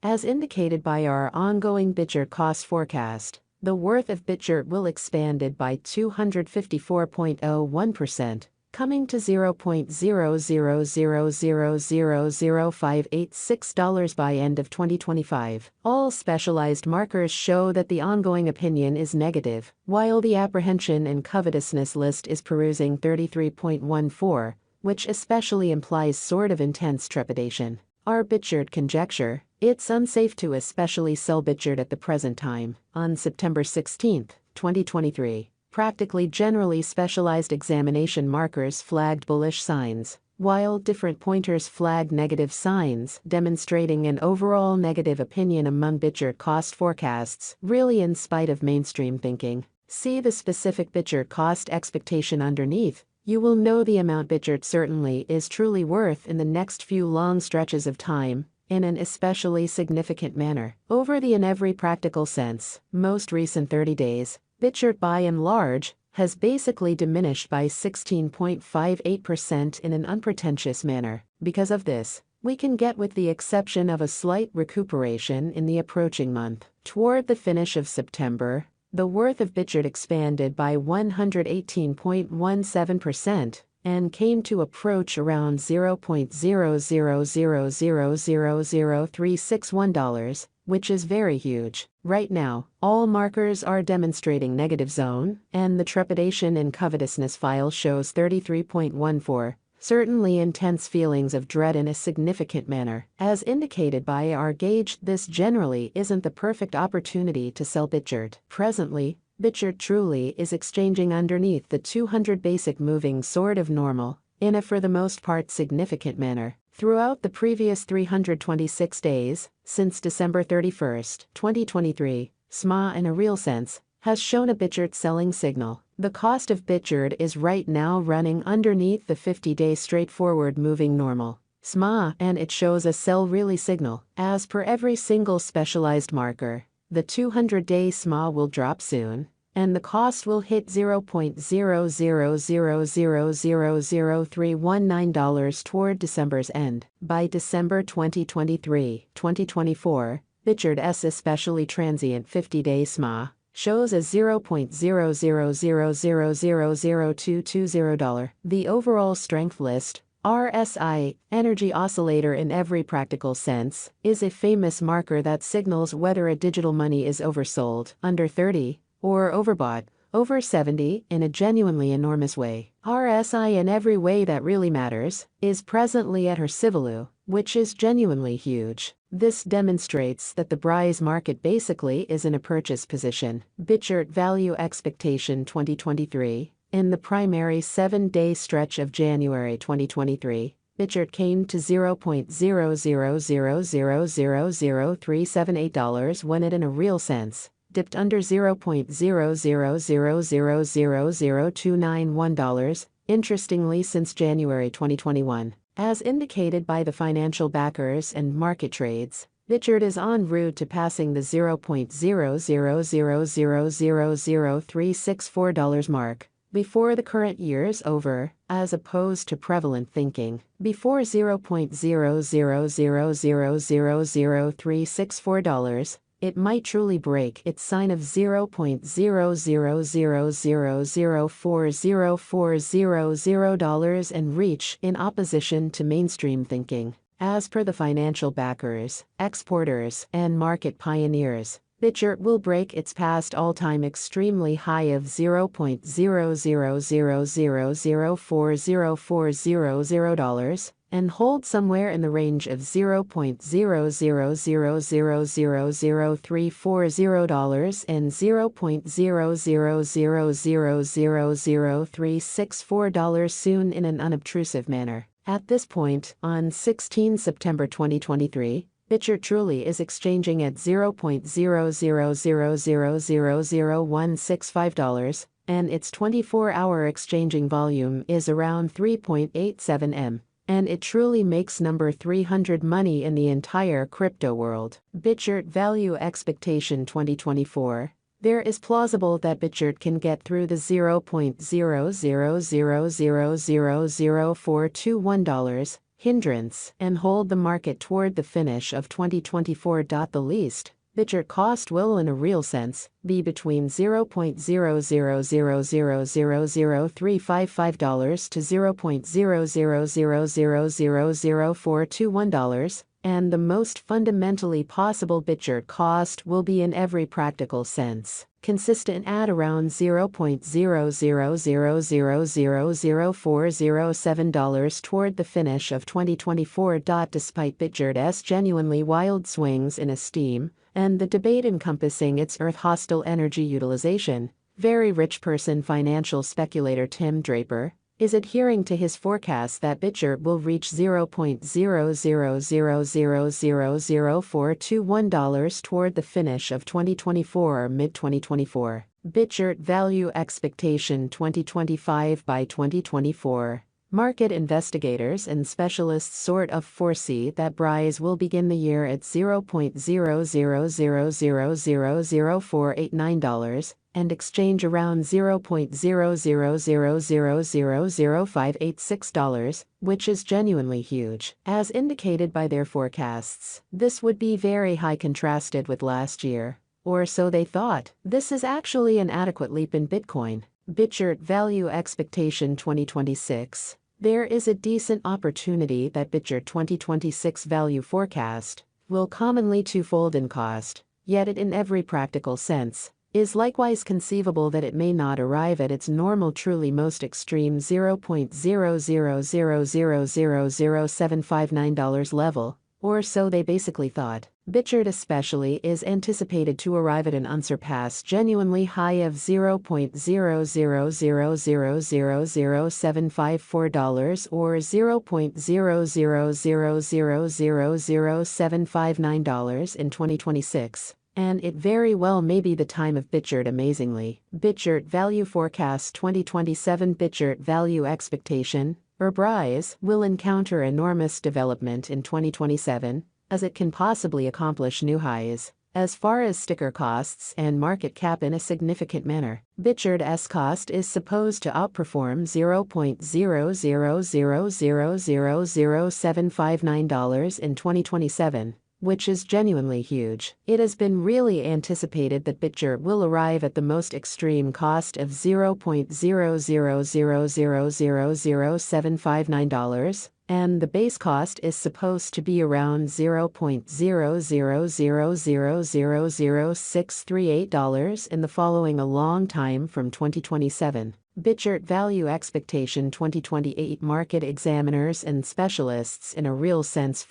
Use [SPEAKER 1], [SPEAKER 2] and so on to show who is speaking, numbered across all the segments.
[SPEAKER 1] As indicated by our ongoing Bitgert cost forecast, the worth of Bitgert will expanded by 254.01%, coming to $0.00000586 by end of 2025. All specialized markers show that the ongoing opinion is negative, while the apprehension and covetousness list is perusing 33.14, which especially implies sort of intense trepidation. Our Bitgert conjecture: it's unsafe to especially sell Bitgert at the present time. On September 16, 2023, practically generally specialized examination markers flagged bullish signs, while different pointers flagged negative signs, demonstrating an overall negative opinion among Bitgert cost forecasts, really in spite of mainstream thinking. See the specific Bitgert cost expectation underneath. You will know the amount Bitgert certainly is truly worth in the next few long stretches of time, in an especially significant manner. Over the in every practical sense, most recent 30 days, Bitgert by and large has basically diminished by 16.58% in an unpretentious manner. Because of this, we can get with the exception of a slight recuperation in the approaching month. Toward the finish of September, the worth of Bitgert expanded by 118.17% and came to approach around $0.00000361, which is very huge. Right now, all markers are demonstrating negative zone, and the trepidation and covetousness file shows 33.14. Certainly intense feelings of dread in a significant manner. As indicated by our gauge, this generally isn't the perfect opportunity to sell Bitgert. Presently, Bitgert truly is exchanging underneath the 200 basic moving sort of normal, in a for the most part significant manner. Throughout the previous 326 days, since December 31, 2023, SMA in a real sense has shown a Bitgert selling signal. The cost of Bitgert is right now running underneath the 50-day straightforward moving normal, SMA, and it shows a sell really signal. As per every single specialized marker, the 200-day SMA will drop soon, and the cost will hit $0.00000319 toward December's end. By December 2023-2024, Bitgert's especially transient 50-day SMA shows a $0.00000220. The overall strength list, RSI, energy oscillator in every practical sense, is a famous marker that signals whether a digital money is oversold, under 30, or overbought, over 70, in a genuinely enormous way. RSI in every way that really matters is presently at her Civilu, which is genuinely huge. This demonstrates that the BRISE market basically is in a purchase position. Bitgert value expectation 2023. In the primary 7-day stretch of January 2023, Bitgert came to $0.00000378 when it in a real sense dipped under $0.00000291, interestingly since January 2021. As indicated by the financial backers and market trades, Bitgert is en route to passing the $0.00000364 mark before the current year is over, as opposed to prevalent thinking. Before $0.00000364, it might truly break its sign of $0.0000040400 and reach in opposition to mainstream thinking. As per the financial backers, exporters, and market pioneers, Bitgert will break its past all-time extremely high of $0.0000404000 and hold somewhere in the range of $0.00000340 and $0.00000364 soon in an unobtrusive manner. At this point, on 16 September 2023, Bitgert truly is exchanging at $0.0000000165, and its 24-hour exchanging volume is around 3.87 M, and it truly makes number 300 money in the entire crypto world. Bitgert value expectation 2024. There is plausible that Bitgert can get through the $0.00000421 hindrance and hold the market toward the finish of 2024. The least BitGert cost will, in a real sense, be between $0.00000355 to $0.00000421, and the most fundamentally possible BitGert cost will be, in every practical sense, consistent at around $0.00000407 toward the finish of 2024. Despite BitGert's genuinely wild swings in esteem, and the debate encompassing its Earth-hostile energy utilization, very rich person financial speculator Tim Draper is adhering to his forecast that BitGert will reach $0.00000421 toward the finish of 2024 or mid-2024. BitGert Value Expectation 2025 by 2024. Market investigators and specialists sort of foresee that BRISE will begin the year at $0.00000489 and exchange around $0.00000586, which is genuinely huge. As indicated by their forecasts, this would be very high contrasted with last year, or so they thought. This is actually an adequate leap in Bitcoin. BitGert Value Expectation 2026. There is a decent opportunity that BitGert 2026 value forecast will commonly twofold in cost, yet it, in every practical sense, is likewise conceivable that it may not arrive at its normal truly most extreme $0.00000759 level, or so they basically thought. BitGert especially is anticipated to arrive at an unsurpassed genuinely high of $0.00000754 or $0.00000759 in 2026. And it very well may be the time of BitGert. Amazingly, BitGert Value Forecast 2027. BitGert Value Expectation, or BRISE, will encounter enormous development in 2027, as it can possibly accomplish new highs as far as sticker costs and market cap in a significant manner. BitGert's cost is supposed to outperform $0.00000759 in 2027, which is genuinely huge. It has been really anticipated that BitGert will arrive at the most extreme cost of $0.00000759, and the base cost is supposed to be around $0.00000638 in the following a long time from 2027. BitGert Value Expectation 2028. Market examiners and specialists in a real sense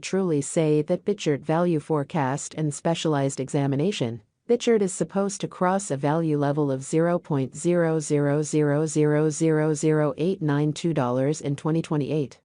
[SPEAKER 1] truly say that BitGert Value Forecast and Specialized Examination, BitGert is supposed to cross a value level of $0.00000892 in 2028.